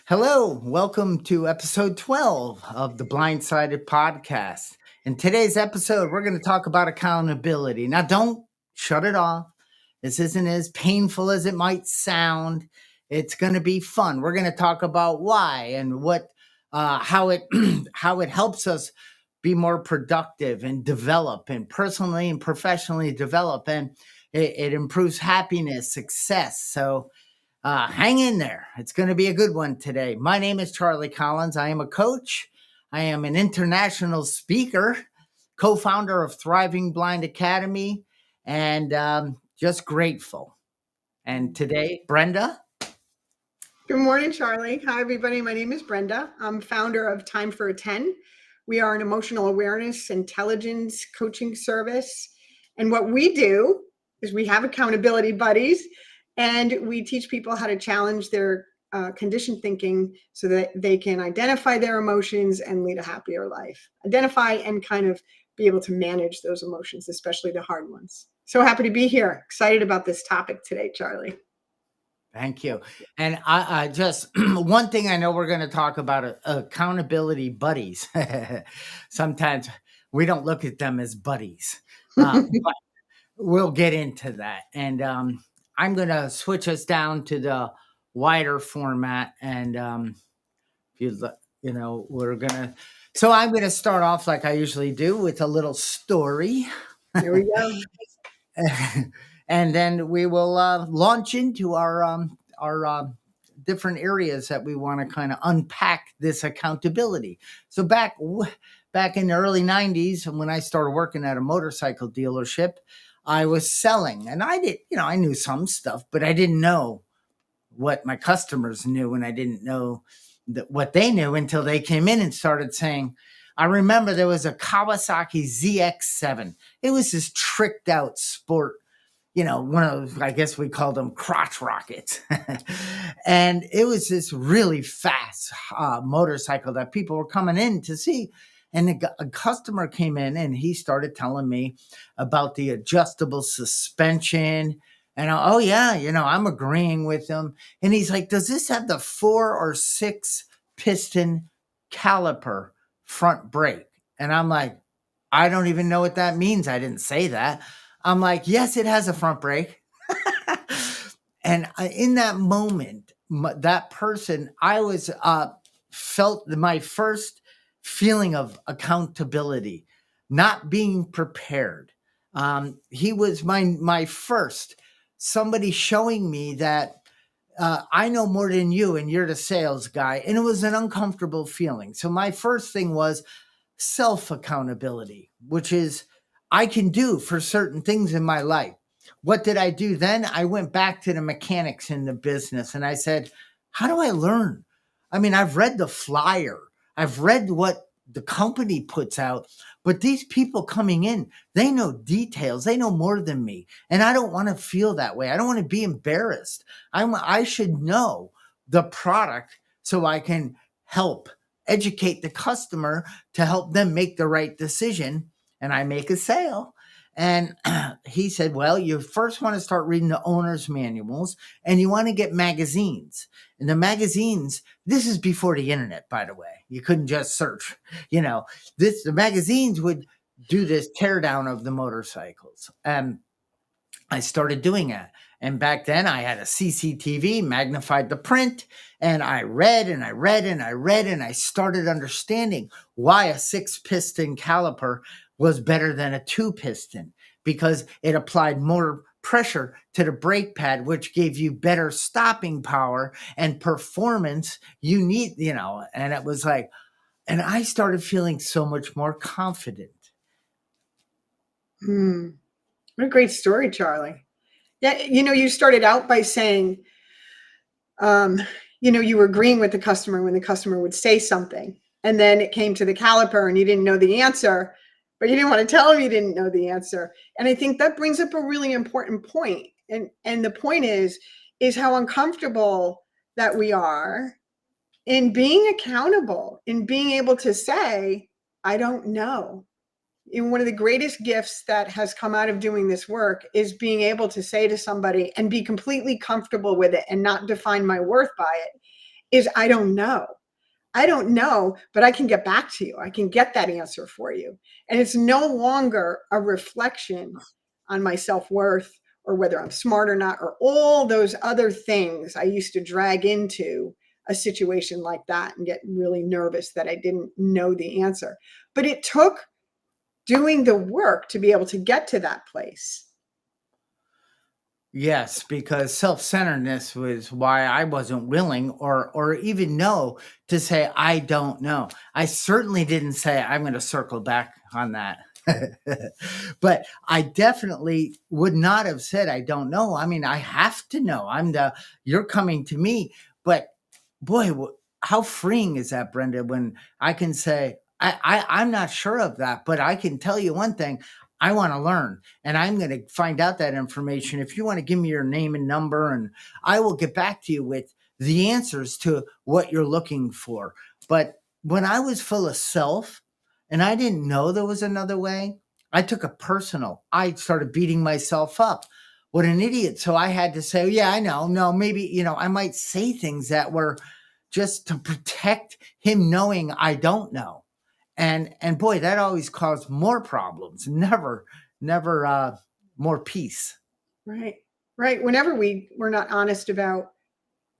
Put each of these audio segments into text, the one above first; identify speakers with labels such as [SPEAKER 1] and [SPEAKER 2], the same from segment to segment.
[SPEAKER 1] Hello, welcome to episode 12 of the Blindsided podcast. In today's episode, we're going to talk about accountability. Now, don't shut it off. This isn't as painful as it might sound. It's going to be fun. We're going to talk about why and how it, how it helps us be more productive and develop, and personally and professionally develop, and it improves happiness, success. So, hang in there. It's going to be a good one today. My name is Charlie Collins. I am a coach. I am an international speaker, co founder of Thriving Blind Academy, and just grateful. And today, Brenda.
[SPEAKER 2] Good morning, Charlie. Hi, everybody. My name is Brenda. I'm founder of Time for a 10. We are an emotional awareness intelligence coaching service. And what we do is we have accountability buddies, and we teach people how to challenge their conditioned thinking so that they can identify their emotions and lead a happier life. Identify and kind of be able to manage those emotions, especially the hard ones. So happy to be here. Excited about this topic today, Charlie.
[SPEAKER 1] Thank you. And I just one thing I know we're going to talk about accountability buddies. Sometimes we don't look at them as buddies, but we'll get into that. And I'm going to switch us down to the wider format. And we're going to. So I'm going to start off like I usually do with a little story.
[SPEAKER 2] Here we go.
[SPEAKER 1] And then we will launch into our different areas that we want to kind of unpack this accountability. So back in the early 90s, when I started working at a motorcycle dealership, I was selling, and I knew some stuff, but I didn't know what my customers knew, and I didn't know what they knew until they came in and started saying, I remember there was a Kawasaki ZX7. It was this tricked out sport, one of those, I guess we called them crotch rockets. And it was this really fast motorcycle that people were coming in to see. And a customer came in and he started telling me about the adjustable suspension. And I'm agreeing with him. And he's like, does this have the 4 or 6 piston caliper front brake? And I'm like, I don't even know what that means. I didn't say that. I'm like, yes, it has a front brake. And in that moment, that person, I was felt my first feeling of accountability, not being prepared. He was my first, somebody showing me that I know more than you and you're the sales guy. And it was an uncomfortable feeling. So my first thing was self-accountability, which is I can do for certain things in my life. What did I do then? I went back to the mechanics in the business and I said, how do I learn? I mean, I've read the flyer. I've read what the company puts out, but these people coming in, they know details. They know more than me. And I don't want to feel that way. I don't want to be embarrassed. I should know the product so I can help educate the customer to help them make the right decision. And I make a sale. And he said, well, you first want to start reading the owner's manuals and you want to get magazines. And the magazines, this is before the internet, by the way. You couldn't just search, the magazines would do this teardown of the motorcycles. And I started doing it. And back then I had a CCTV, magnified the print, and I read and I read and I read, and I started understanding why a 6-piston caliper was better than a 2-piston, because it applied more pressure to the brake pad, which gave you better stopping power and performance you need, and it was like, and I started feeling so much more confident.
[SPEAKER 2] What a great story, Charlie. Yeah, you started out by saying, you were agreeing with the customer when the customer would say something, and then it came to the caliper and you didn't know the answer, but you didn't want to tell him you didn't know the answer. And I think that brings up a really important point. And the point is how uncomfortable that we are in being accountable, in being able to say, I don't know. And one of the greatest gifts that has come out of doing this work is being able to say to somebody and be completely comfortable with it and not define my worth by it. is I don't know. I don't know, but I can get back to you. I can get that answer for you. And it's no longer a reflection on my self-worth or whether I'm smart or not, or all those other things I used to drag into a situation like that and get really nervous that I didn't know the answer. But it took doing the work to be able to get to that place.
[SPEAKER 1] Yes, because self-centeredness was why I wasn't willing or even know to say I don't know. I certainly didn't say I'm going to circle back on that. But I definitely would not have said I don't know. I mean, I have to know. You're coming to me. But boy, how freeing is that, Brenda, when I can say I'm not sure of that, but I can tell you one thing. I want to learn and I'm going to find out that information. If you want to give me your name and number, and I will get back to you with the answers to what you're looking for. But when I was full of self and I didn't know there was another way, I took it personal. I started beating myself up. What an idiot. So I had to say, yeah, I know. No, maybe, I might say things that were just to protect him knowing I don't know. And boy, that always caused more problems. Never more peace.
[SPEAKER 2] Right. Right. Whenever we're not honest about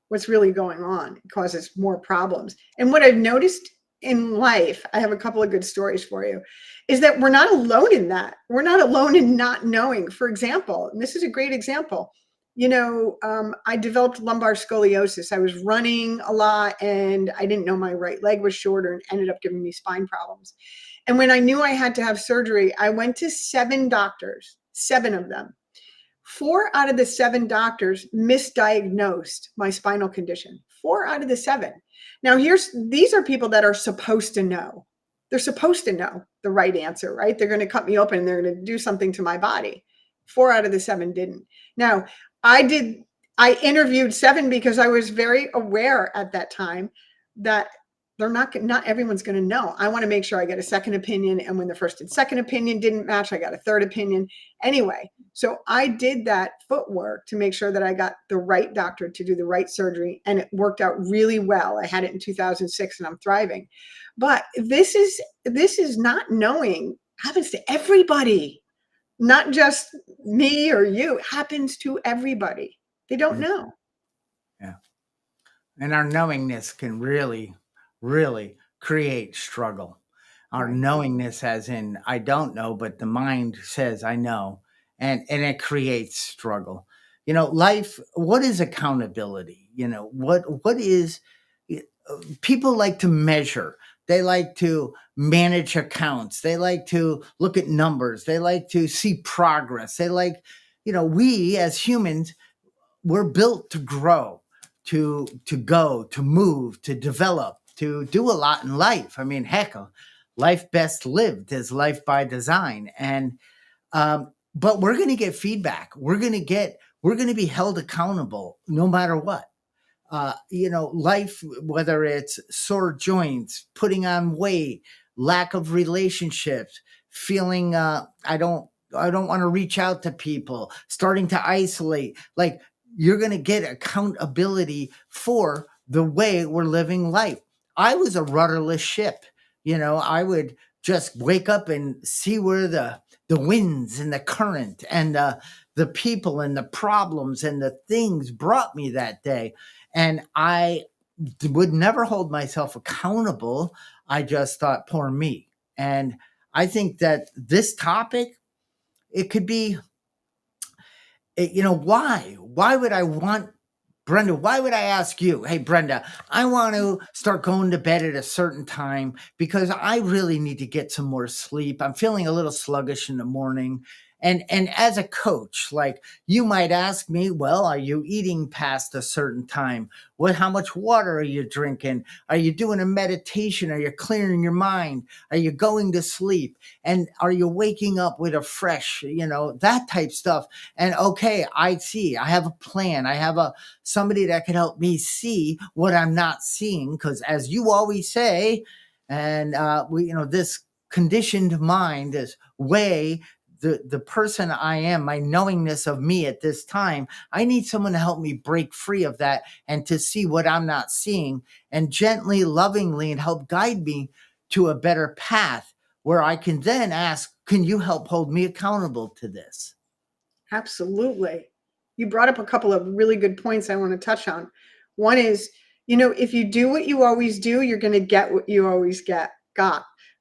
[SPEAKER 2] what's really going on, it causes more problems. And what I've noticed in life, I have a couple of good stories for you, is that we're not alone in that. We're not alone in not knowing. For example, and this is a great example. I developed lumbar scoliosis. I was running a lot and I didn't know my right leg was shorter and ended up giving me spine problems. And when I knew I had to have surgery, I went to 7 doctors, 7 of them. 4 out of the 7 doctors misdiagnosed my spinal condition. 4 out of the 7. Now, these are people that are supposed to know. They're supposed to know the right answer, right? They're going to cut me open and they're going to do something to my body. 4 out of the 7 didn't. Now, I interviewed 7 because I was very aware at that time that not everyone's going to know. I want to make sure I get a second opinion. And when the first and second opinion didn't match, I got a third opinion. Anyway, so I did that footwork to make sure that I got the right doctor to do the right surgery. And it worked out really well. I had it in 2006 and I'm thriving. But this is not knowing happens to everybody, not just me or you. It happens to everybody. They don't know.
[SPEAKER 1] Yeah. And our knowingness can really create struggle. Our knowingness, as in I don't know, but the mind says I know, and it creates struggle. Life. What is accountability? What is people like to measure. They like to manage accounts. They like to look at numbers. They like to see progress. We as humans, we're built to grow, to go, to move, to develop, to do a lot in life. I mean, heck, life best lived is life by design. And but we're going to get feedback. We're going to be held accountable no matter what. Life, whether it's sore joints, putting on weight, lack of relationships, feeling I don't want to reach out to people, starting to isolate. Like, you're going to get accountability for the way we're living life. I was a rudderless ship. I would just wake up and see where the winds and the current and the people and the problems and the things brought me that day. And I would never hold myself accountable. I just thought, poor me. And I think that this topic, it could be, why? Why would I want, Brenda, why would I ask you, hey, Brenda, I want to start going to bed at a certain time because I really need to get some more sleep. I'm feeling a little sluggish in the morning. And as a coach, like, you might ask me, well, are you eating past a certain time? How much water are you drinking? Are you doing a meditation? Are you clearing your mind? Are you going to sleep? And are you waking up with a fresh, that type stuff? And okay, I see, I have a plan. I have somebody that can help me see what I'm not seeing. Because as you always say, and this conditioned mind, this way the person I am, my knowingness of me at this time. I need someone to help me break free of that and to see what I'm not seeing and gently, lovingly, and help guide me to a better path where I can then ask, can you help hold me accountable to this?
[SPEAKER 2] Absolutely. You brought up a couple of really good points I want to touch on. One is, if you do what you always do, you're going to get what you always got,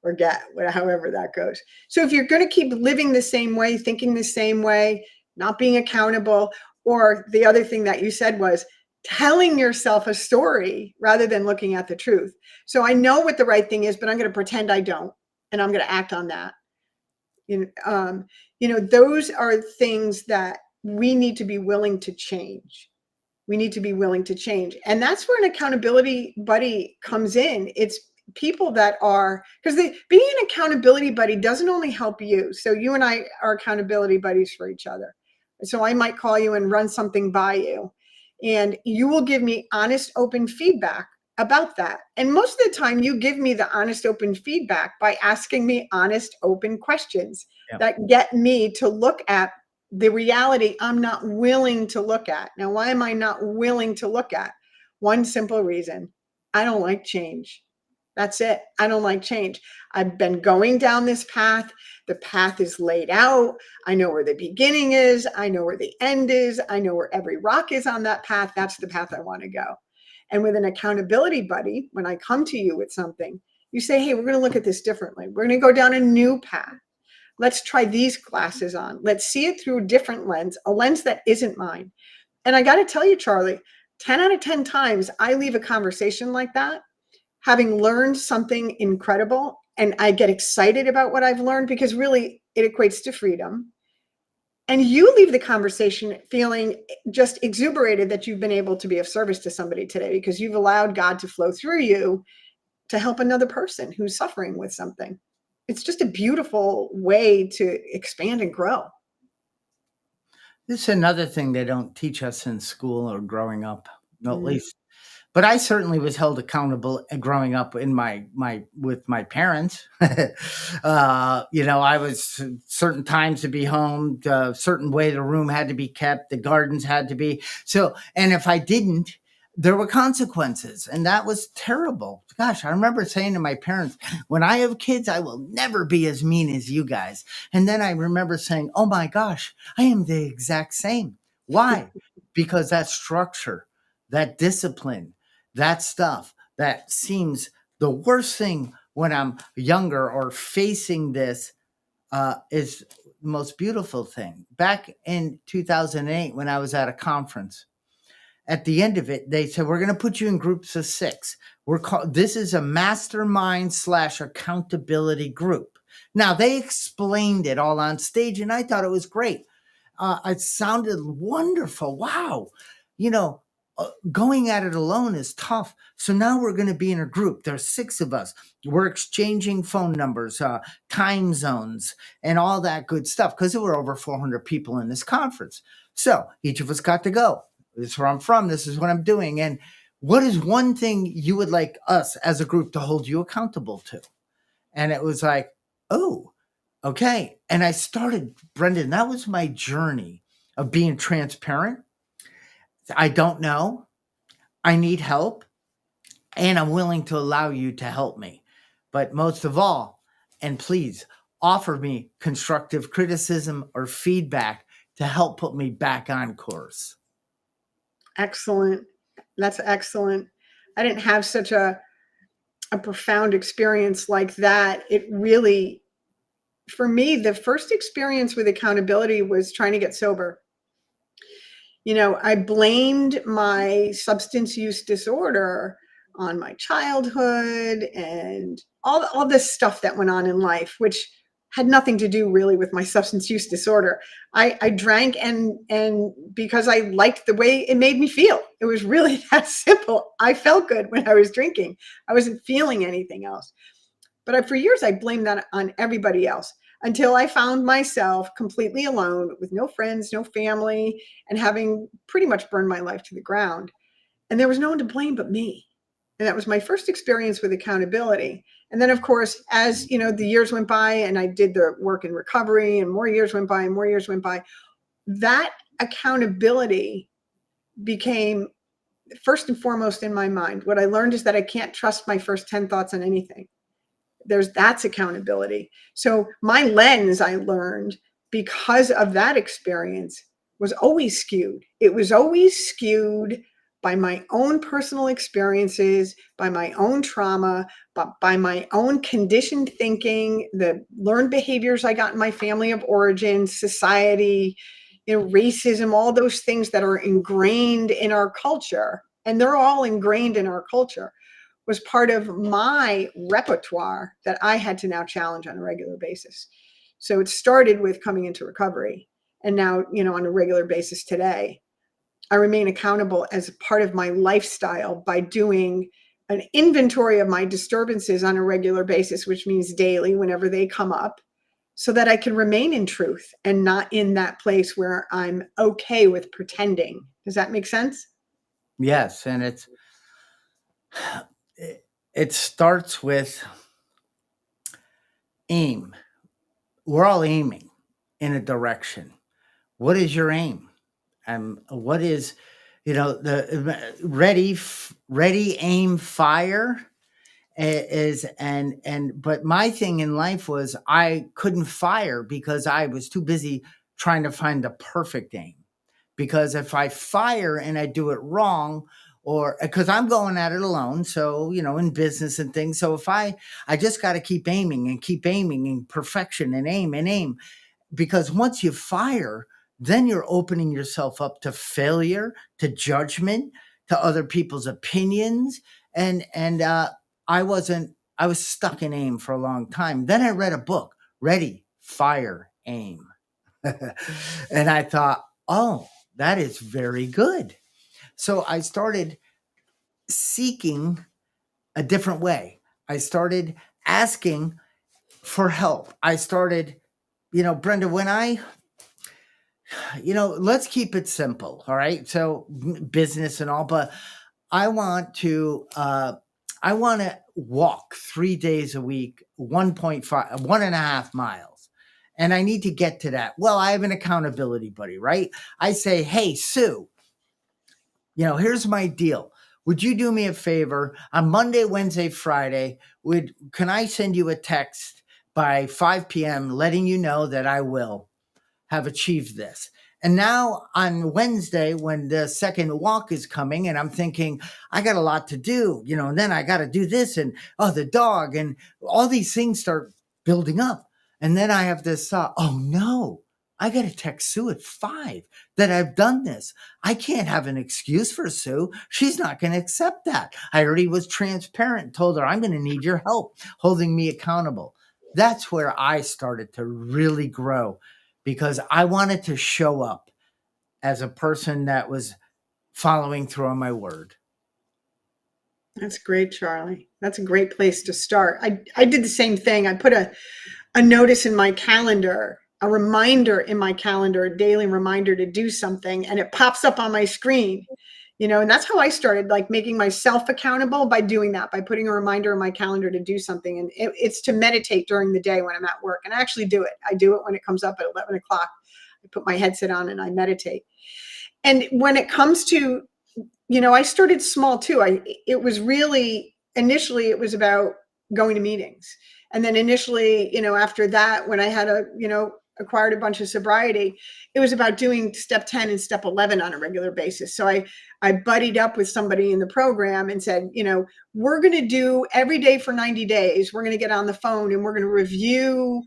[SPEAKER 2] or get, however that goes. So if you're going to keep living the same way, thinking the same way, not being accountable, or the other thing that you said was telling yourself a story rather than looking at the truth. So I know what the right thing is, but I'm going to pretend I don't, and I'm going to act on that. Those are things that we need to be willing to change. We need to be willing to change. And that's where an accountability buddy comes in. It's people that are, because being an accountability buddy doesn't only help you. So you and I are accountability buddies for each other. So I might call you and run something by you, and you will give me honest, open feedback about that. And most of the time you give me the honest, open feedback by asking me honest, open questions that get me to look at the reality I'm not willing to look at. Now, why am I not willing to look at? One simple reason: I don't like change. That's it. I don't like change. I've been going down this path. The path is laid out. I know where the beginning is. I know where the end is. I know where every rock is on that path. That's the path I want to go. And with an accountability buddy, when I come to you with something, you say, hey, we're going to look at this differently. We're going to go down a new path. Let's try these glasses on. Let's see it through a different lens, a lens that isn't mine. And I got to tell you, Charlie, 10 out of 10 times I leave a conversation like that, having learned something incredible. And I get excited about what I've learned, because really it equates to freedom. And you leave the conversation feeling just exuberated that you've been able to be of service to somebody today, because you've allowed God to flow through you to help another person who's suffering with something. It's just a beautiful way to expand and grow.
[SPEAKER 1] This is another thing they don't teach us in school or growing up, at least. But I certainly was held accountable growing up in with my parents. I was certain times to be home, a certain way the room had to be kept, the gardens had to be. So, and if I didn't, there were consequences, and that was terrible. Gosh, I remember saying to my parents, when I have kids, I will never be as mean as you guys. And then I remember saying, oh my gosh, I am the exact same. Why? Because that structure, that discipline, that stuff that seems the worst thing when I'm younger or facing this is the most beautiful thing. Back in 2008, when I was at a conference, at the end of it, they said, we're going to put you in groups of 6. This is a mastermind / accountability group. Now, they explained it all on stage, and I thought it was great. It sounded wonderful. Wow. Going at it alone is tough. So now we're going to be in a group. There's 6 of us. We're exchanging phone numbers, time zones, and all that good stuff, because there were over 400 people in this conference. So each of us got to go. This is where I'm from. This is what I'm doing. And what is one thing you would like us as a group to hold you accountable to? And it was like, oh, okay. And I started, Brendan, that was my journey of being transparent. I don't know. I need help. And I'm willing to allow you to help me. But most of all, and please offer me constructive criticism or feedback to help put me back on course.
[SPEAKER 2] Excellent. That's excellent. I didn't have such a profound experience like that. It really, for me, the first experience with accountability was trying to get sober. I blamed my substance use disorder on my childhood and all this stuff that went on in life, which had nothing to do really with my substance use disorder. I drank and because I liked the way it made me feel. It was really that simple. I felt good when I was drinking. I wasn't feeling anything else. But for years, I blamed that on everybody else, until I found myself completely alone with no friends, no family, and having pretty much burned my life to the ground. And there was no one to blame but me. And that was my first experience with accountability. And then, of course, as the years went by and I did the work in recovery and more years went by and more years went by, that accountability became first and foremost in my mind. What I learned is that I can't trust my first 10 thoughts on anything. That's accountability. So my lens, I learned because of that experience, was always skewed. It was always skewed by my own personal experiences, by my own trauma, by my own conditioned thinking, the learned behaviors I got in my family of origin, society, racism, all those things that are ingrained in our culture. And they're all ingrained in our culture, was part of my repertoire that I had to now challenge on a regular basis. So it started with coming into recovery. And now, on a regular basis today, I remain accountable as part of my lifestyle by doing an inventory of my disturbances on a regular basis, which means daily whenever they come up, so that I can remain in truth and not in that place where I'm okay with pretending. Does that make sense?
[SPEAKER 1] Yes, and it starts with aim. We're all aiming in a direction. What is your aim? What is, the ready, aim, fire is, but my thing in life was I couldn't fire because I was too busy trying to find the perfect aim. Because if I fire and I do it wrong, or because I'm going at it alone, so in business and things, so if I just got to keep aiming and perfection and aim, because once you fire, then you're opening yourself up to failure, to judgment, to other people's opinions, and I was stuck in aim for a long time. Then I read a book, Ready, Fire, Aim. And I thought, oh, that is very good. So I started seeking a different way. I started asking for help. I started, Brenda, let's keep it simple. All right. So business and all, but I want to walk 3 days a week, 1.5 miles. And I need to get to that. Well, I have an accountability buddy, right? I say, hey, Sue, here's my deal. Would you do me a favor on Monday, Wednesday, Friday? Can I send you a text by 5 p.m. letting you know that I will have achieved this? And now on Wednesday, when the second walk is coming and I'm thinking, I got a lot to do, and then I got to do this and, the dog and all these things start building up. And then I have this thought, oh no, I got to text Sue at 5 that I've done this. I can't have an excuse for Sue. She's not going to accept that. I already was transparent, told her I'm going to need your help holding me accountable. That's where I started to really grow, because I wanted to show up as a person that was following through on my word.
[SPEAKER 2] That's great, Charlie. That's a great place to start. I did the same thing. I put a notice in my calendar, a reminder in my calendar, a daily reminder to do something, and it pops up on my screen. And that's how I started, like, making myself accountable, by doing that, by putting a reminder in my calendar to do something. And it's to meditate during the day when I'm at work. And I actually do it. I do it when it comes up at 11 o'clock. I put my headset on and I meditate. And when it comes to, I started small too. Initially it was about going to meetings. And then initially, after that, when I had acquired a bunch of sobriety, it was about doing step 10 and step 11 on a regular basis. So I buddied up with somebody in the program and said, we're going to do every day for 90 days. We're going to get on the phone and we're going to review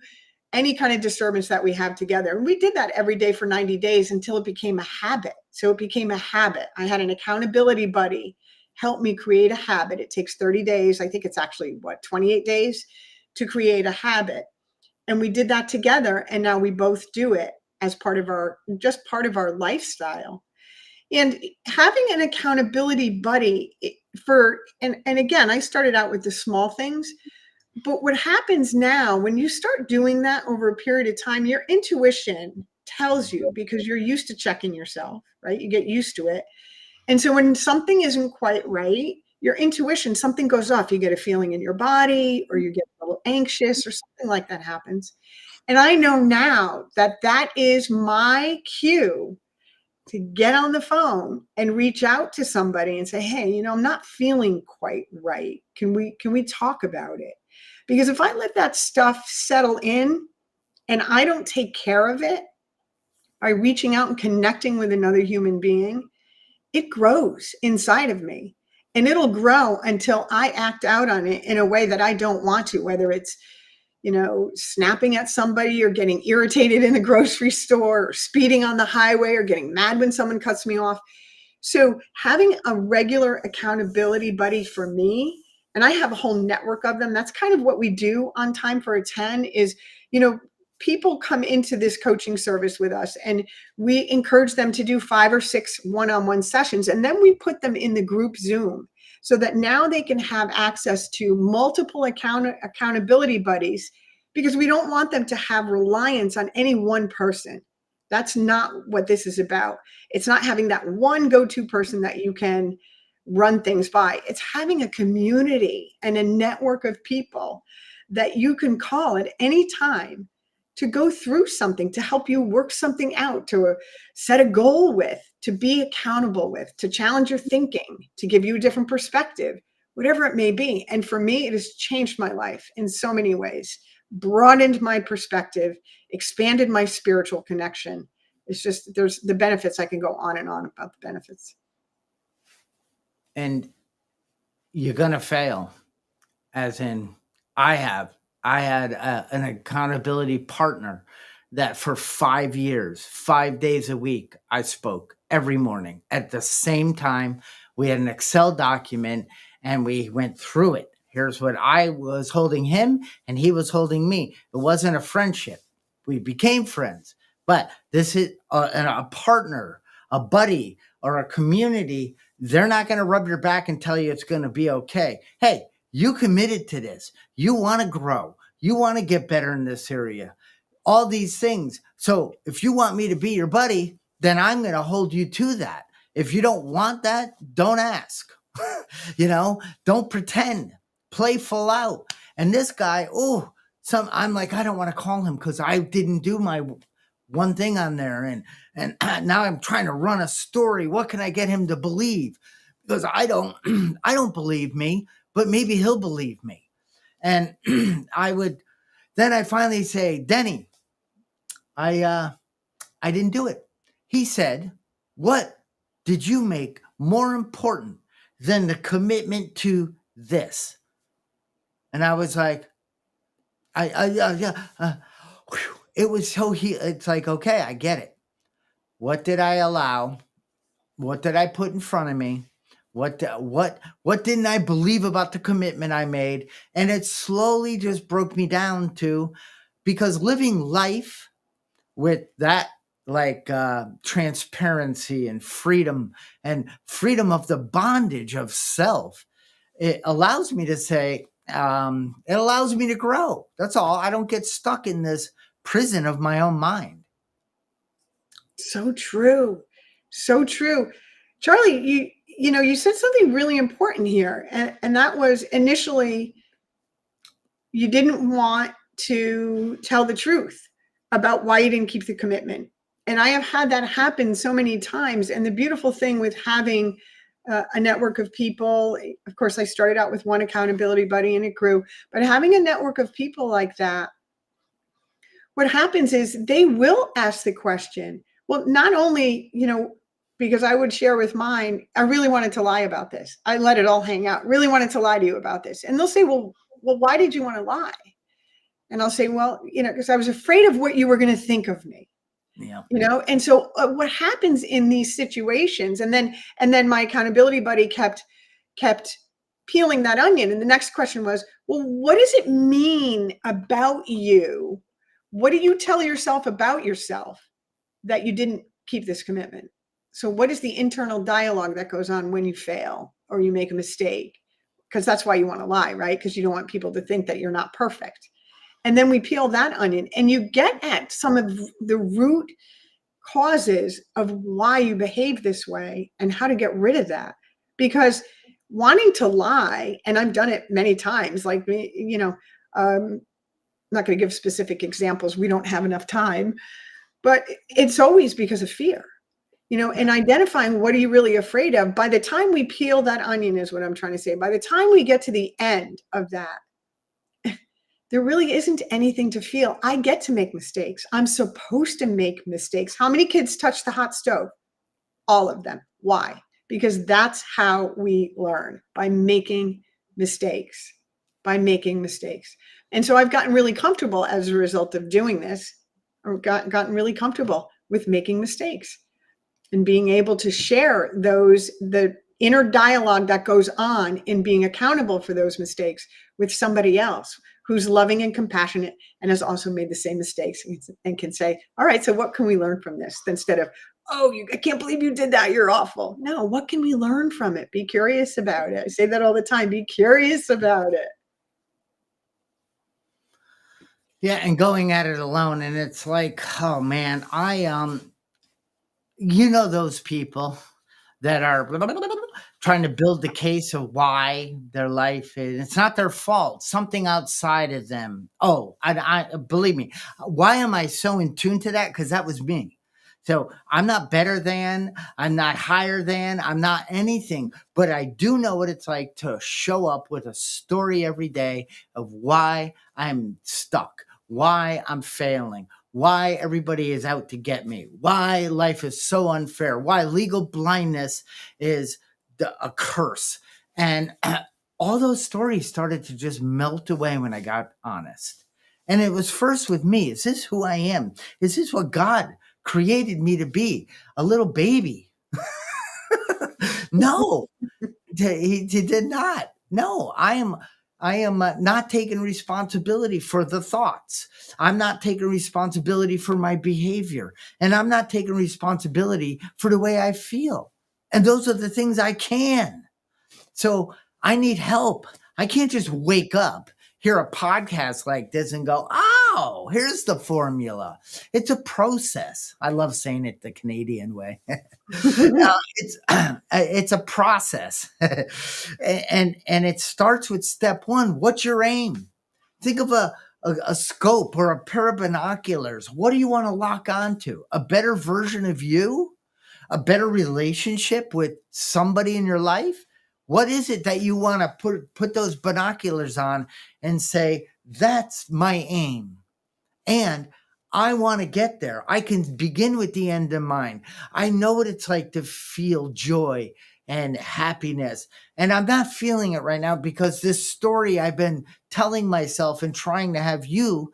[SPEAKER 2] any kind of disturbance that we have together. And we did that every day for 90 days until it became a habit. So it became a habit. I had an accountability buddy help me create a habit. It takes 30 days. I think it's actually 28 days to create a habit. And we did that together. And now we both do it as part of our lifestyle. And having an accountability buddy and again, I started out with the small things, but what happens now, when you start doing that over a period of time, your intuition tells you, because you're used to checking yourself, right? You get used to it. And so when something isn't quite right, your intuition, something goes off. You get a feeling in your body, or you get a little anxious, or something like that happens. And I know now that that is my cue to get on the phone and reach out to somebody and say, hey, I'm not feeling quite right. Can we talk about it? Because if I let that stuff settle in and I don't take care of it by reaching out and connecting with another human being, it grows inside of me, and it'll grow until I act out on it in a way that I don't want to, whether it's, snapping at somebody, or getting irritated in the grocery store, or speeding on the highway, or getting mad when someone cuts me off. So having a regular accountability buddy for me, and I have a whole network of them. That's kind of what we do on Time for a 10 is, people come into this coaching service with us, and we encourage them to do 5 or 6 one-on-one sessions. And then we put them in the group Zoom so that now they can have access to multiple accountability buddies, because we don't want them to have reliance on any one person. That's not what this is about. It's not having that one go-to person that you can run things by. It's having a community and a network of people that you can call at any time to go through something, to help you work something out, to set a goal with, to be accountable with, to challenge your thinking, to give you a different perspective, whatever it may be. And for me, it has changed my life in so many ways, broadened my perspective, expanded my spiritual connection. It's just, there's the benefits. I can go on and on about the benefits.
[SPEAKER 1] And you're going to fail, as in I had an accountability partner that for 5 years, 5 days a week, I spoke every morning at the same time. We had an Excel document and we went through it. Here's what I was holding him and he was holding me. It wasn't a friendship. We became friends, but this is a partner, a buddy, or a community. They're not going to rub your back and tell you it's going to be okay. Hey, you committed to this. You want to grow. You want to get better in this area. All these things. So if you want me to be your buddy, then I'm going to hold you to that. If you don't want that, don't ask. Don't pretend. Play full out. And this guy, I'm like, I don't want to call him because I didn't do my one thing on there. And now I'm trying to run a story. What can I get him to believe? Because I don't believe me, but maybe he'll believe me. And then I finally say, Denny, I didn't do it. He said, what did you make more important than the commitment to this? And I was like, it was so it's like, okay, I get it. What did I allow? What did I put in front of me? What didn't I believe about the commitment I made? And it slowly just broke me down to, because living life with that, like transparency and freedom of the bondage of self, it allows me to say, it allows me to grow. That's all. I don't get stuck in this prison of my own mind.
[SPEAKER 2] So true. So true. Charlie, you said something really important here. And that was, initially, you didn't want to tell the truth about why you didn't keep the commitment. And I have had that happen so many times. And the beautiful thing with having a network of people, of course, I started out with one accountability buddy and it grew, but having a network of people like that, what happens is they will ask the question. Well, not only, because I would share with mine, I really wanted to lie about this. I let it all hang out, really wanted to lie to you about this. And they'll say, well, why did you want to lie? And I'll say, well, because I was afraid of what you were going to think of me.
[SPEAKER 1] Yeah.
[SPEAKER 2] And so what happens in these situations, and then my accountability buddy kept peeling that onion. And the next question was, well, what does it mean about you? What do you tell yourself about yourself that you didn't keep this commitment? So what is the internal dialogue that goes on when you fail or you make a mistake? Because that's why you want to lie, right? Because you don't want people to think that you're not perfect. And then we peel that onion and you get at some of the root causes of why you behave this way and how to get rid of that. Because wanting to lie, and I've done it many times, like me, I'm not going to give specific examples. We don't have enough time, but it's always because of fear, and identifying what are you really afraid of. By the time we peel that onion is what I'm trying to say. By the time we get to the end of that, there really isn't anything to feel. I get to make mistakes. I'm supposed to make mistakes. How many kids touch the hot stove? All of them. Why? Because that's how we learn, by making mistakes, And so I've gotten really comfortable as a result of doing this, or gotten really comfortable with making mistakes and being able to share the inner dialogue that goes on in being accountable for those mistakes with somebody else who's loving and compassionate and has also made the same mistakes and can say, all right, so what can we learn from this? Instead of, oh, I can't believe you did that, you're awful. No, what can we learn from it? Be curious about it. I say that all the time. Be curious about it.
[SPEAKER 1] Yeah, and going at it alone, and it's like, oh man, those people that are trying to build the case of why their life is, it's not their fault, something outside of them. Oh, I believe me. Why am I so in tune to that? Because that was me. So I'm not better than, I'm not higher than, I'm not anything, but I do know what it's like to show up with a story every day of why I'm stuck, why I'm failing, why everybody is out to get me, why life is so unfair, why legal blindness is a curse. And all those stories started to just melt away when I got honest. And it was first with me. Is this who I am? Is this what God created me to be? A little baby? No, he did not. No, I am not taking responsibility for the thoughts. I'm not taking responsibility for my behavior, and I'm not taking responsibility for the way I feel. And those are the things I can. So I need help. I can't just wake up, hear a podcast like this and go, oh, here's the formula. It's a process. I love saying it the Canadian way. It's a process. and it starts with step one. What's your aim? Think of a scope or a pair of binoculars. What do you want to lock onto? A better version of you? A better relationship with somebody in your life? What is it that you want to put those binoculars on and say, that's my aim? And I want to get there. I can begin with the end in mind. I know what it's like to feel joy and happiness. And I'm not feeling it right now because this story I've been telling myself and trying to have you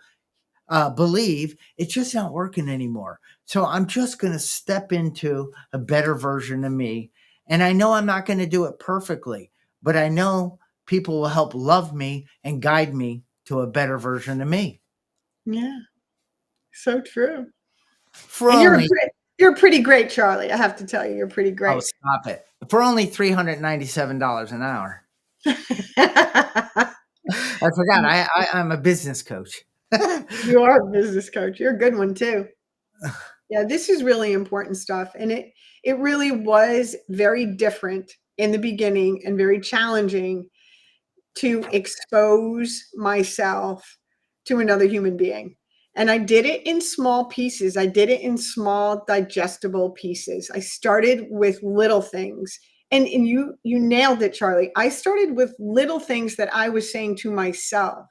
[SPEAKER 1] believe, it's just not working anymore. So I'm just going to step into a better version of me. And I know I'm not going to do it perfectly, but I know people will help love me and guide me to a better version of me.
[SPEAKER 2] Yeah, so true.
[SPEAKER 1] For
[SPEAKER 2] And
[SPEAKER 1] only,
[SPEAKER 2] you're pretty great, Charlie. I have to tell you, you're pretty great.
[SPEAKER 1] oh, stop it. For only $397 an hour. I forgot. I'm a business coach.
[SPEAKER 2] You are a business coach. You're a good one too. Yeah, this is really important stuff. And it really was very different in the beginning and very challenging to expose myself to another human being. And I did it in small pieces. I did it in small digestible pieces. I started with little things. And you nailed it, Charlie. I started with little things that I was saying to myself.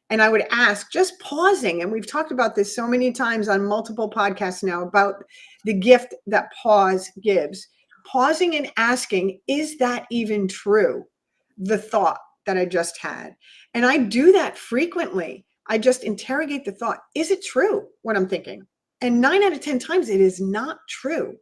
[SPEAKER 2] And I would ask, just pausing. And we've talked about this so many times on multiple podcasts now about the gift that pause gives. Pausing and asking, is that even true? The thought that I just had. And I do that frequently. I just interrogate the thought. Is it true what I'm thinking? And 9 out of 10 times it is not true.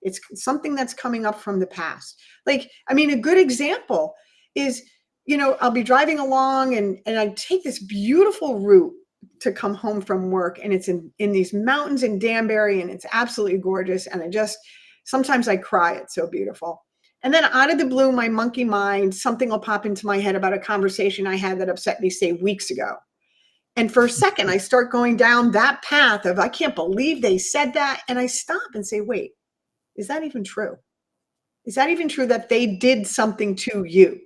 [SPEAKER 2] It's something that's coming up from the past. Like, I mean, a good example is, I'll be driving along and I take this beautiful route to come home from work. And it's in these mountains in Danbury and it's absolutely gorgeous. And sometimes I cry. It's so beautiful. And then out of the blue, my monkey mind, something will pop into my head about a conversation I had that upset me, say, weeks ago. And for a second, I start going down that path of, I can't believe they said that. And I stop and say, wait, is that even true? Is that even true that they did something to you?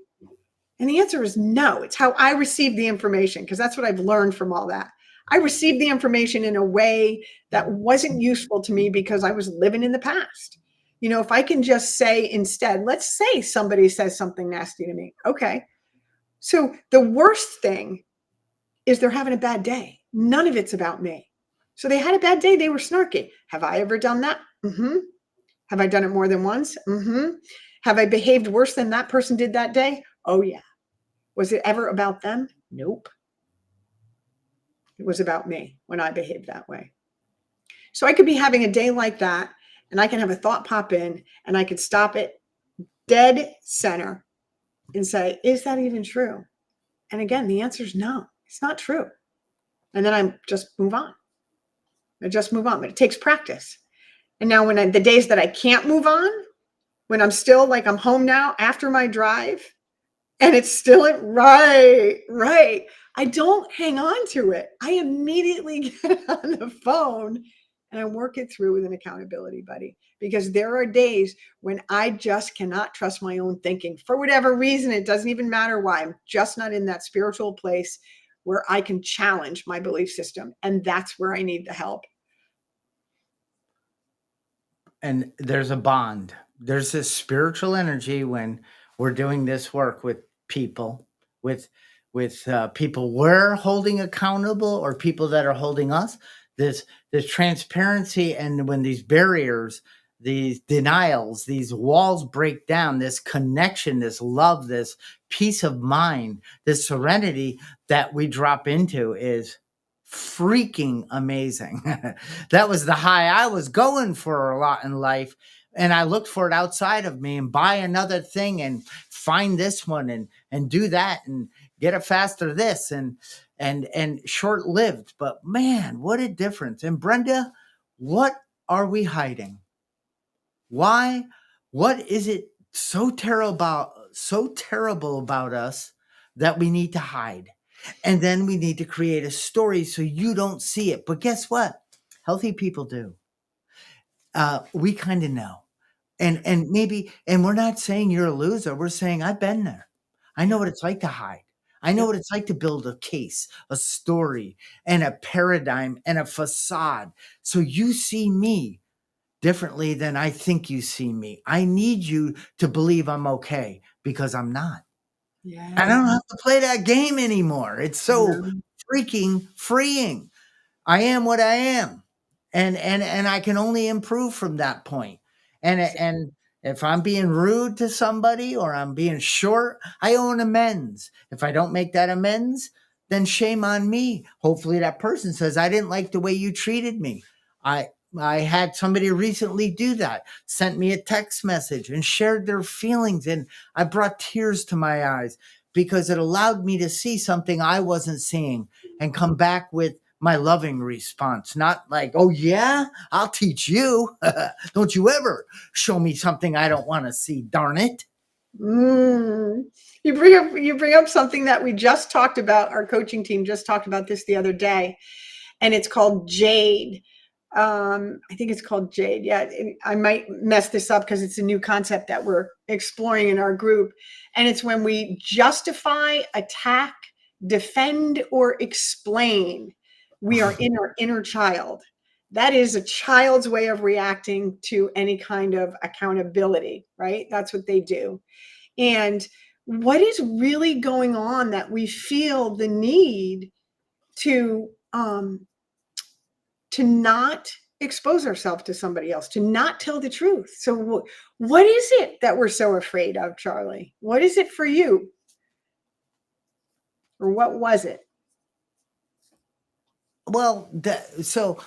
[SPEAKER 2] And the answer is no. It's how I received the information, because that's what I've learned from all that. I received the information in a way that wasn't useful to me because I was living in the past. If I can just say instead, let's say somebody says something nasty to me. Okay. So the worst thing is they're having a bad day. None of it's about me. So they had a bad day. They were snarky. Have I ever done that? Mm-hmm. Have I done it more than once? Mm-hmm. Have I behaved worse than that person did that day? Oh, yeah. Was it ever about them? Nope. It was about me when I behaved that way. So I could be having a day like that, and I can have a thought pop in, and I could stop it dead center and say, is that even true? And again, the answer is no, it's not true. And then I just move on. But it takes practice. And now the days that I can't move on, when I'm still like I'm home now after my drive, and it's still right. I don't hang on to it. I immediately get on the phone and I work it through with an accountability buddy, because there are days when I just cannot trust my own thinking for whatever reason. It doesn't even matter why. I'm just not in that spiritual place where I can challenge my belief system. And that's where I need the help.
[SPEAKER 1] And there's a bond. There's this spiritual energy when we're doing this work with people, with people we're holding accountable, or people that are holding us. This transparency, and when these barriers, these denials, these walls break down, this connection, this love, this peace of mind, this serenity that we drop into is freaking amazing. That was the high I was going for a lot in life. And I looked for it outside of me and buy another thing and find this one and do that and get a faster this and short lived. But man, what a difference. And Brenda, what are we hiding? Why? What is it so terrible about us that we need to hide? And then we need to create a story so you don't see it. But guess what? Healthy people do. We kind of know. And maybe, and we're not saying you're a loser. We're saying I've been there. I know what it's like to hide. I know what it's like to build a case, a story, and a paradigm and a facade. So you see me differently than I think you see me. I need you to believe I'm okay, because I'm not.
[SPEAKER 2] Yeah.
[SPEAKER 1] I don't have to play that game anymore. It's so freaking freeing. I am what I am. And I can only improve from that point. And if I'm being rude to somebody or I'm being short, I owe an amends. If I don't make that amends, then shame on me. Hopefully that person says, I didn't like the way you treated me. I had somebody recently do that, sent me a text message and shared their feelings. And I brought tears to my eyes because it allowed me to see something I wasn't seeing and come back with my loving response. Not like, oh yeah, I'll teach you. Don't you ever show me something I don't want to see, darn it.
[SPEAKER 2] You bring up something that we just talked about. Our coaching team just talked about this the other day, and it's called Jade. I think it's called Jade. Yeah, I might mess this up because it's a new concept that we're exploring in our group. And it's when we justify, attack, defend, or explain, we are in our inner child. That is a child's way of reacting to any kind of accountability, right? That's what they do. And what is really going on that we feel the need to not expose ourselves to somebody else, to not tell the truth. So what is it that we're so afraid of, Charlie? What is it for you? Or what was it?
[SPEAKER 1] Well, so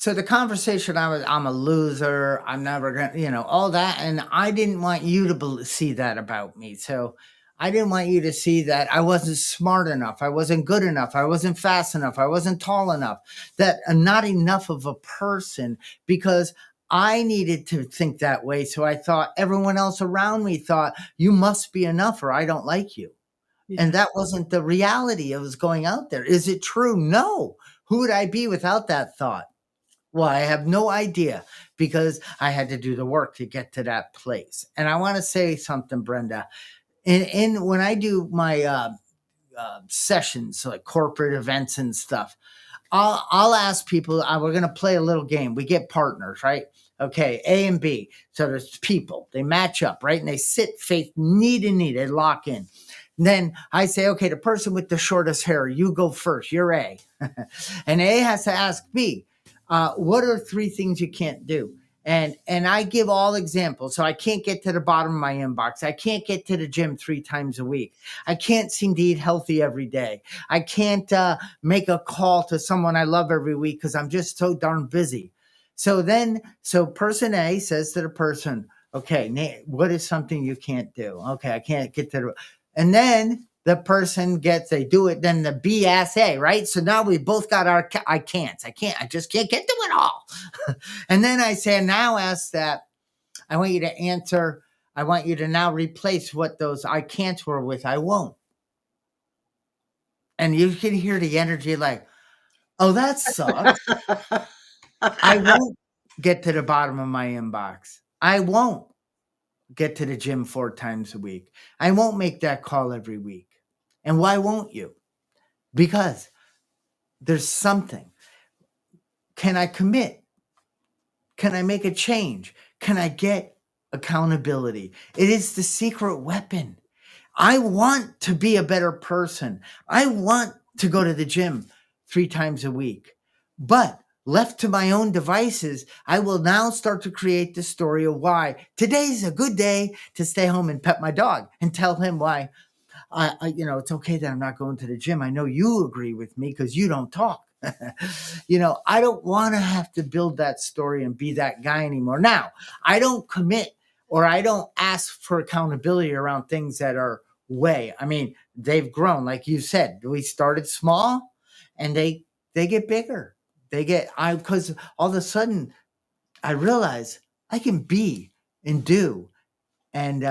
[SPEAKER 1] the conversation, I'm a loser, I'm never gonna, all that, and I didn't want you to see that about me. So I didn't want you to see that I wasn't smart enough, I wasn't good enough, I wasn't fast enough, I wasn't tall enough, that I'm not enough of a person, because I needed to think that way. So I thought everyone else around me thought you must be enough or I don't like you.
[SPEAKER 2] Yeah.
[SPEAKER 1] And that wasn't the reality. It was going out there. Is it true? No. Who would I be without that thought? Well, I have no idea because I had to do the work to get to that place. And I want to say something, Brenda. In when I do my sessions, like corporate events and stuff, I'll ask people. We're going to play a little game. We get partners, right? Okay, A and B. So there's people. They match up, right? And they sit face knee to knee. They lock in. And then I say, okay, the person with the shortest hair, you go first. You're A, and A has to ask B, what are three things you can't do? And I give all examples. So I can't get to the bottom of my inbox. I can't get to the gym 3 times a week. I can't seem to eat healthy every day. I can't make a call to someone I love every week because I'm just so darn busy. So person A says to the person, okay, what is something you can't do? Okay, I can't get to the, and then the person they do it, then the B asks A, right? So now we both got our, I just can't get to it all. And then I say, now ask that, I want you to answer, I want you to now replace what those I can'ts were with I won't. And you can hear the energy like, oh, that sucks. I won't get to the bottom of my inbox. I won't get to the gym 4 times a week. I won't make that call every week. And why won't you? Because there's something. Can I commit? Can I make a change? Can I get accountability? It is the secret weapon. I want to be a better person. I want to go to the gym 3 times a week. But left to my own devices, I will now start to create the story of why today's a good day to stay home and pet my dog and tell him why it's okay that I'm not going to the gym. I know you agree with me because you don't talk. I don't want to have to build that story and be that guy anymore. Now, I don't commit or I don't ask for accountability around things that are way. I mean, they've grown. Like you said, we started small and they get bigger. Because all of a sudden I realize I can be and do and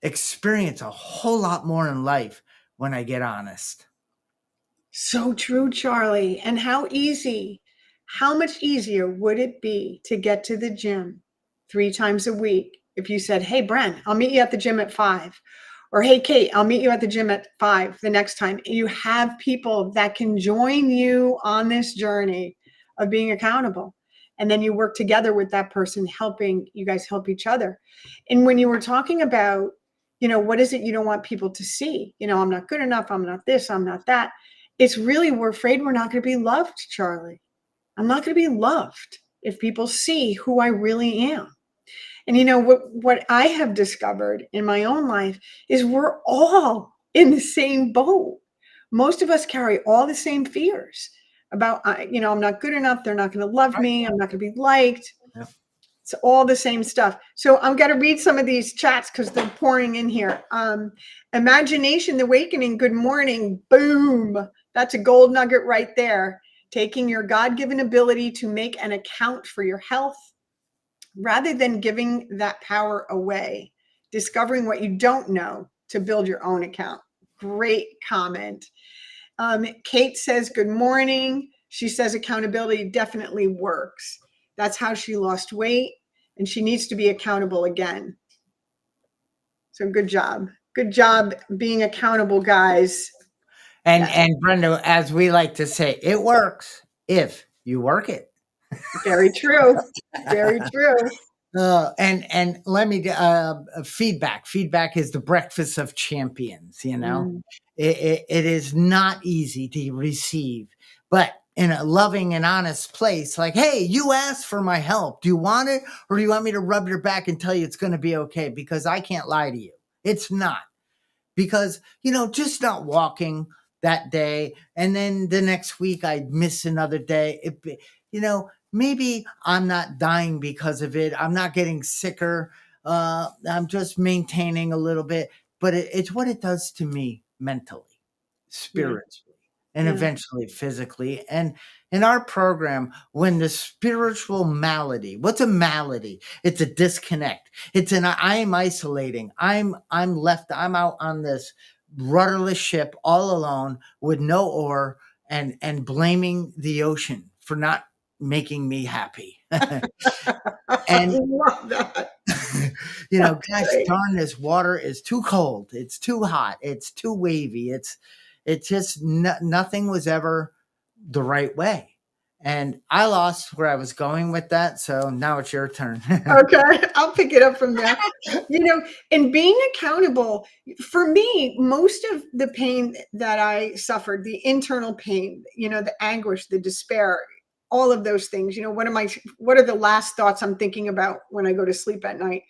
[SPEAKER 1] experience a whole lot more in life when I get honest.
[SPEAKER 2] So true, Charlie. And how much easier would it be to get to the gym 3 times a week if you said, hey, Bren, I'll meet you at the gym at 5. Or, hey, Kate, I'll meet you at the gym at 5 the next time. You have people that can join you on this journey of being accountable. And then you work together with that person, helping you guys help each other. And when you were talking about, what is it you don't want people to see? I'm not good enough. I'm not this. I'm not that. It's really, we're afraid we're not going to be loved, Charlie. I'm not going to be loved if people see who I really am. And what I have discovered in my own life is we're all in the same boat. Most of us carry all the same fears about, I'm not good enough. They're not going to love me. I'm not going to be liked. Yeah. It's all the same stuff. So I'm going to read some of these chats because they're pouring in here. Imagination Awakening, good morning. Boom. That's a gold nugget right there. Taking your God-given ability to make an account for your health rather than giving that power away. Discovering what you don't know to build your own account. Great comment. Kate says, good morning. She says accountability definitely works. That's how she lost weight, and she needs to be accountable again. So good job. Good job being accountable, guys.
[SPEAKER 1] And Brenda, as we like to say, it works if you work it.
[SPEAKER 2] Very true. Very true.
[SPEAKER 1] And let me feedback. Feedback is the breakfast of champions. It is not easy to receive, but in a loving and honest place, like, hey, you asked for my help. Do you want it, or do you want me to rub your back and tell you it's going to be okay? Because I can't lie to you. It's not. Because just not walking that day, and then the next week I'd miss another day. Maybe I'm not dying because of it. I'm not getting sicker. I'm just maintaining a little bit, but it's what it does to me mentally, spiritually, and eventually physically. And in our program, when the spiritual malady, what's a malady? It's a disconnect. It's I'm isolating. I'm out on this rudderless ship all alone with no oar and blaming the ocean for not making me happy.
[SPEAKER 2] I
[SPEAKER 1] And
[SPEAKER 2] love that.
[SPEAKER 1] gosh
[SPEAKER 2] Great.
[SPEAKER 1] darn, this water is too cold. It's too hot. It's too wavy. It's just nothing was ever the right way. And I lost where I was going with that. So now it's your turn.
[SPEAKER 2] Okay, I'll pick it up from there. And being accountable, for me, most of the pain that I suffered, the internal pain, the anguish, the despair, all of those things, what are the last thoughts I'm thinking about when I go to sleep at night?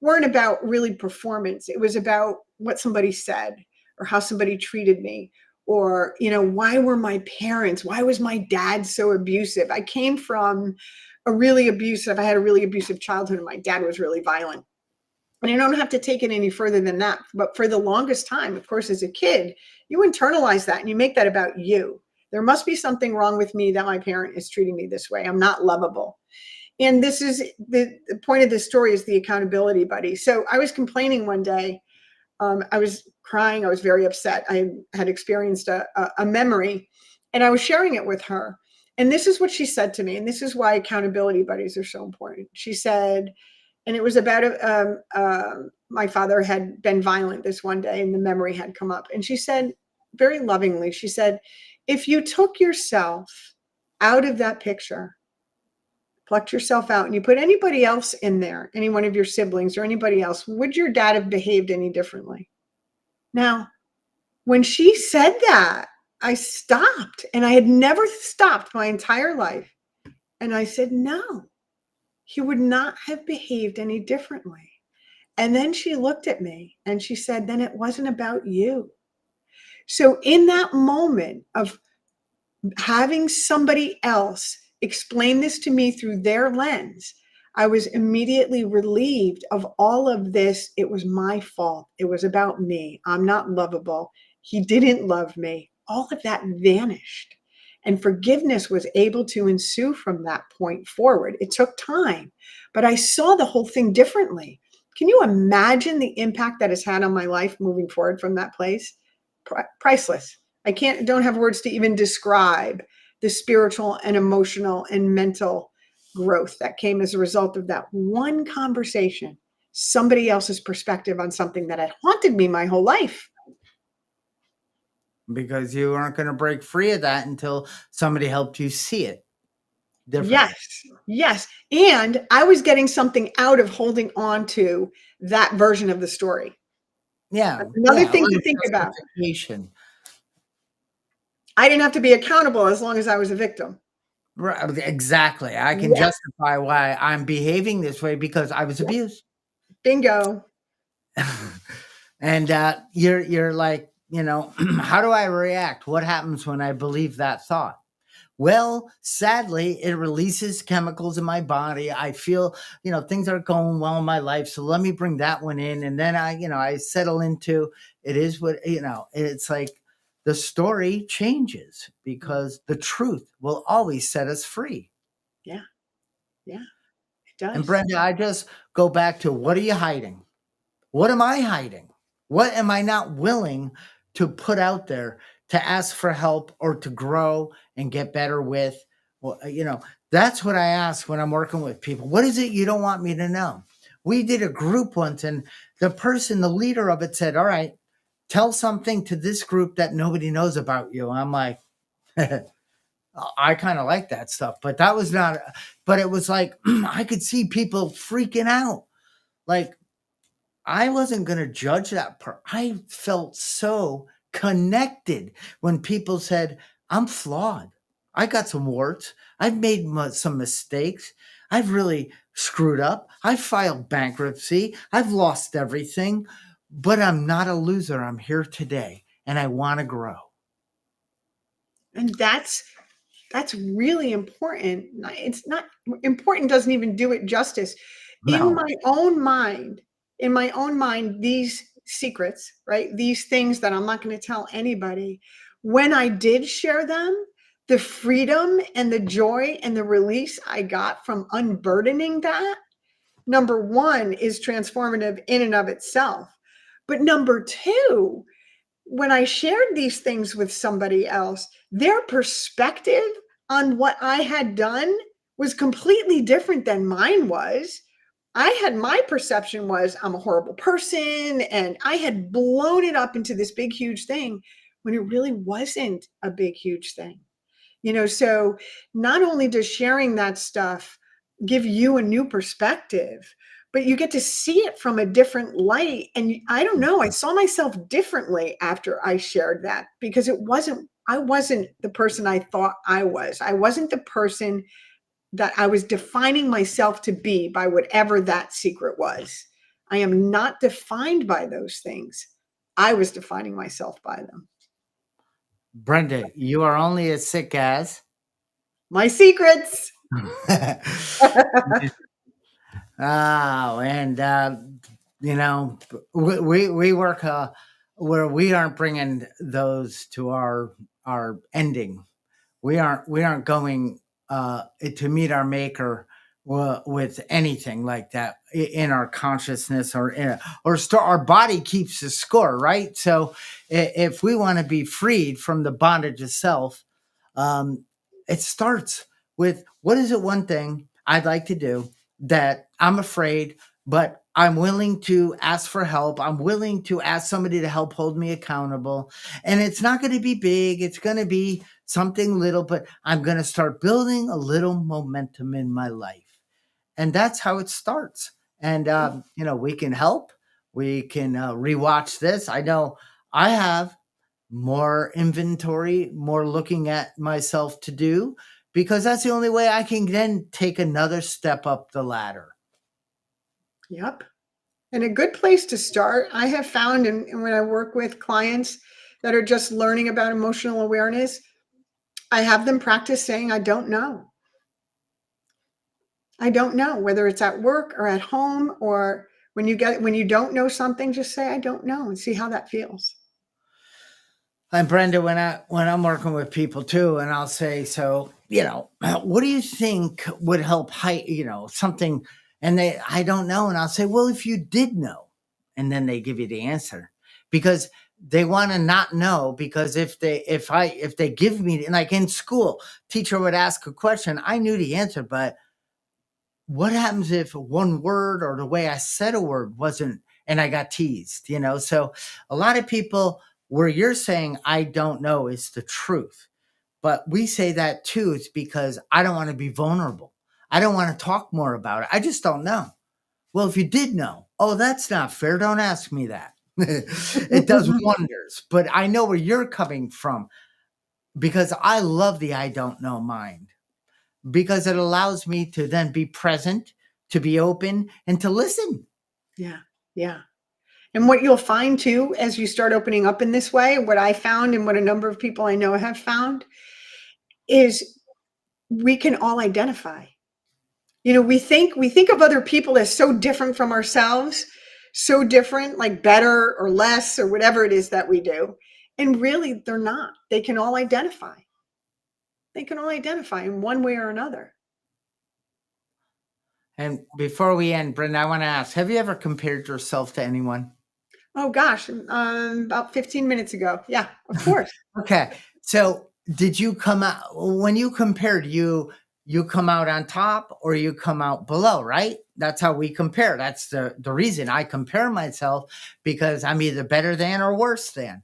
[SPEAKER 2] Weren't about really performance. It was about what somebody said or how somebody treated me, or why were my parents, why was my dad so abusive? I came from I had a really abusive childhood, and my dad was really violent. And I don't have to take it any further than that. But for the longest time, of course, as a kid, you internalize that and you make that about you. There must be something wrong with me that my parent is treating me this way. I'm not lovable. And this is the point of this story, is the accountability buddy. So I was complaining one day. I was crying. I was very upset. I had experienced a memory, and I was sharing it with her. And this is what she said to me. And this is why accountability buddies are so important. She said, and it was about my father had been violent this one day, and the memory had come up. And she said, very lovingly, she said, if you took yourself out of that picture, plucked yourself out, and you put anybody else in there, any one of your siblings or anybody else, would your dad have behaved any differently? Now, when she said that, I stopped, and I had never stopped my entire life. And I said, no, he would not have behaved any differently. And then she looked at me and she said, then it wasn't about you. So in that moment of having somebody else explain this to me through their lens, I was immediately relieved of all of this. It was my fault. It was about me. I'm not lovable. He didn't love me. All of that vanished. And forgiveness was able to ensue from that point forward. It took time, but I saw the whole thing differently. Can you imagine the impact that has had on my life moving forward from that place? Priceless. Don't have words to even describe the spiritual and emotional and mental growth that came as a result of that one conversation, somebody else's perspective on something that had haunted me my whole life.
[SPEAKER 1] Because you aren't going to break free of that until somebody helped you see it differently.
[SPEAKER 2] Yes. And I was getting something out of holding on to that version of the story.
[SPEAKER 1] Yeah.
[SPEAKER 2] Another thing to think about. I didn't have to be accountable as long as I was a victim.
[SPEAKER 1] Right, exactly. I can justify why I'm behaving this way because I was abused.
[SPEAKER 2] Bingo.
[SPEAKER 1] And you're like, how do I react? What happens when I believe that thought? Well, sadly, it releases chemicals in my body. I feel, things are going well in my life. So let me bring that one in. And then I settle into it is what, it's like the story changes because the truth will always set us free.
[SPEAKER 2] Yeah, it does.
[SPEAKER 1] And Brenda, I just go back to, what are you hiding? What am I hiding? What am I not willing to put out there to ask for help or to grow and get better with? Well, that's what I ask when I'm working with people. What is it you don't want me to know? We did a group once, and the leader of it said, all right, tell something to this group that nobody knows about you. I'm like, I kind of like that stuff, but that was not, but it was like, I could see people freaking out. Like, I wasn't going to judge that part. I felt so connected when people said, I'm flawed. I got some warts. I've made some mistakes. I've really screwed up. I filed bankruptcy. I've lost everything, but I'm not a loser. I'm here today and I want to grow.
[SPEAKER 2] And that's really important. It's not important, doesn't even do it justice.
[SPEAKER 1] No.
[SPEAKER 2] In my own mind, these secrets, right? These things that I'm not going to tell anybody, when I did share them, the freedom and the joy and the release I got from unburdening that, number one, is transformative in and of itself. But number two, when I shared these things with somebody else, their perspective on what I had done was completely different than mine was. I had my perception was I'm a horrible person, and I had blown it up into this big, huge thing when it really wasn't a big, huge thing. So not only does sharing that stuff give you a new perspective, but you get to see it from a different light. And I don't know, I saw myself differently after I shared that, because I wasn't the person I thought I was. I wasn't the person that I was defining myself to be by whatever that secret was. I am not defined by those things. I was defining myself by them.
[SPEAKER 1] Brenda, you are only as sick as.
[SPEAKER 2] My secrets.
[SPEAKER 1] Oh, and you know, we work where we aren't bringing those to our ending. We aren't going to meet our maker with anything like that in our consciousness, our body keeps the score, right? So if we want to be freed from the bondage of self, um, it starts with, what is it one thing I'd like to do that I'm afraid, but I'm willing to ask for help. I'm willing to ask somebody to help hold me accountable. And it's not going to be big. It's going to be something little, but I'm going to start building a little momentum in my life. And that's how it starts. And, we can help. We can rewatch this. I know I have more inventory, more looking at myself to do, because that's the only way I can then take another step up the ladder.
[SPEAKER 2] Yep. And a good place to start, I have found, and when I work with clients that are just learning about emotional awareness, I have them practice saying, I don't know. I don't know, whether it's at work or at home, or when you don't know something, just say, I don't know, and see how that feels.
[SPEAKER 1] And Brenda, when I'm working with people too, and I'll say, so what do you think would help height, something, and I don't know, and I'll say, well, if you did know, and then they give you the answer, because they want to not know, because if they give me, like in school, teacher would ask a question, I knew the answer, but what happens if one word or the way I said a word wasn't, and I got teased, So a lot of people, where you're saying, I don't know, is the truth. But we say that too, it's because I don't want to be vulnerable. I don't want to talk more about it. I just don't know. Well, if you did know, oh, that's not fair. Don't ask me that. It does wonders. But I know where you're coming from, because I love the I don't know mind, because it allows me to then be present, to be open, and to listen.
[SPEAKER 2] Yeah. Yeah. And what you'll find too, as you start opening up in this way, what I found and what a number of people I know have found, is we can all identify. We think of other people as so different from ourselves, so different, like better or less or whatever it is that we do. And really, they're not. They can all identify. They can all identify in one way or another.
[SPEAKER 1] And before we end, Brenda, I want to ask, have you ever compared yourself to anyone?
[SPEAKER 2] Oh gosh, about 15 minutes ago. Yeah, of course.
[SPEAKER 1] Okay. So did you come out, when you compared, you come out on top or you come out below, right? That's how we compare. That's the reason I compare myself, because I'm either better than or worse than.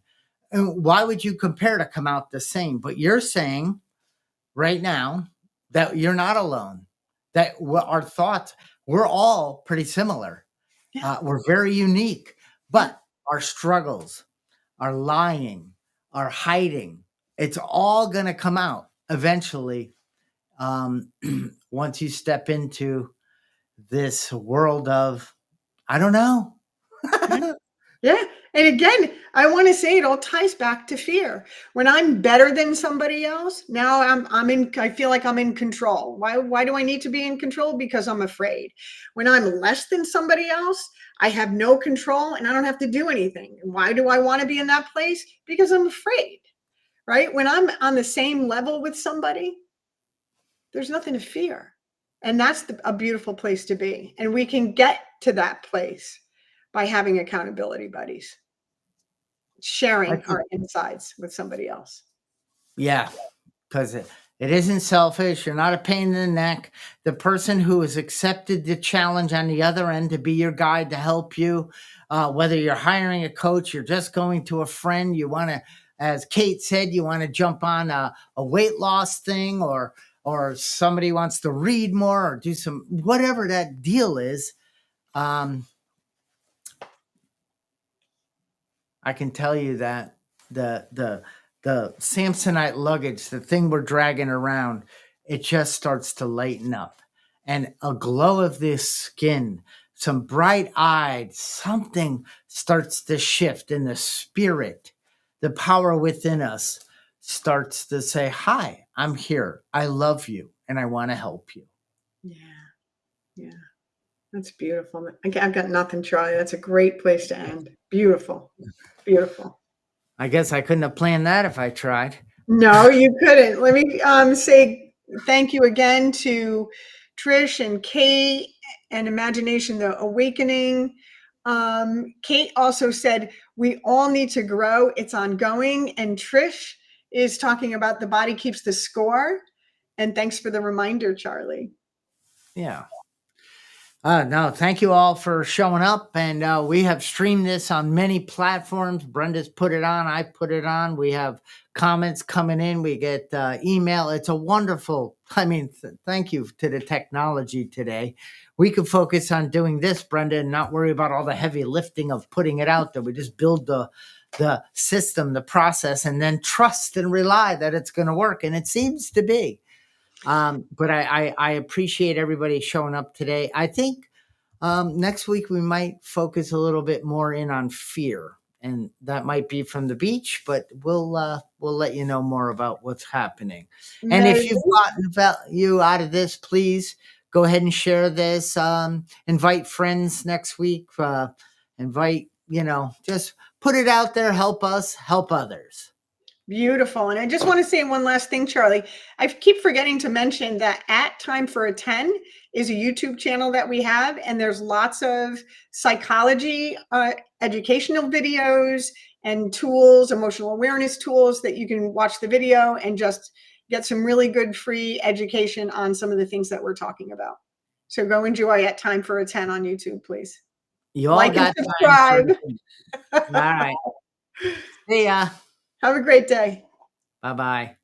[SPEAKER 1] And why would you compare to come out the same? But you're saying right now that you're not alone, that our thoughts, we're all pretty similar.
[SPEAKER 2] Yeah.
[SPEAKER 1] We're very unique, but our struggles, our lying, our hiding, it's all going to come out eventually, um, once you step into this world of, I don't know.
[SPEAKER 2] Yeah. And again, I want to say it all ties back to fear. When I'm better than somebody else, now I feel like I'm in control. Why do I need to be in control? Because I'm afraid. When I'm less than somebody else, I have no control and I don't have to do anything. And why do I want to be in that place? Because I'm afraid. Right? When I'm on the same level with somebody, there's nothing to fear. And that's a beautiful place to be. And we can get to that place by having accountability buddies,
[SPEAKER 1] I
[SPEAKER 2] sharing
[SPEAKER 1] think,
[SPEAKER 2] our insides with somebody else.
[SPEAKER 1] yeah, because It isn't selfish. You're not a pain in the neck. The person who has accepted the challenge on the other end to be your guide to help you, whether you're hiring a coach, you're just going to a friend, you want to, as Kate said, you want to jump on a weight loss thing, or somebody wants to read more or do some whatever that deal is. I can tell you that the Samsonite luggage, the thing we're dragging around, it just starts to lighten up, and a glow of this skin, some bright eyed, something starts to shift in the spirit. The power within us starts to say, "Hi, I'm here. I love you, and I want to help you."
[SPEAKER 2] Yeah. Yeah. That's beautiful. I've got nothing, Charlie. That's a great place to end. Beautiful. Beautiful.
[SPEAKER 1] I guess I couldn't have planned that if I tried.
[SPEAKER 2] No, you couldn't. Let me say thank you again to Trish and Kate and Imagination the Awakening. Kate also said we all need to grow. It's ongoing. And Trish is talking about the body keeps the score. And thanks for the reminder, Charlie.
[SPEAKER 1] Yeah. No, thank you all for showing up. And we have streamed this on many platforms. Brenda's put it on. I put it on. We have comments coming in. We get email. It's a wonderful, thank you to the technology today. We could focus on doing this, Brenda, and not worry about all the heavy lifting of putting it out there. We just build the system, the process, and then trust and rely that it's going to work. And it seems to be. But I appreciate everybody showing up today. I think next week we might focus a little bit more in on fear, and that might be from the beach. But we'll let you know more about what's happening. And if you've gotten value out of this, please go ahead and share this. Invite friends next week. Invite, just put it out there. Help us help others.
[SPEAKER 2] Beautiful. And I just want to say one last thing, Charlie. I keep forgetting to mention that At Time for a 10 is a YouTube channel that we have, and there's lots of psychology, educational videos and tools, emotional awareness tools that you can watch the video and just get some really good free education on some of the things that we're talking about. So go enjoy At Time for a 10 on YouTube, please.
[SPEAKER 1] You all
[SPEAKER 2] Like
[SPEAKER 1] got
[SPEAKER 2] and subscribe.
[SPEAKER 1] All right. See ya.
[SPEAKER 2] Have a great day.
[SPEAKER 1] Bye-bye.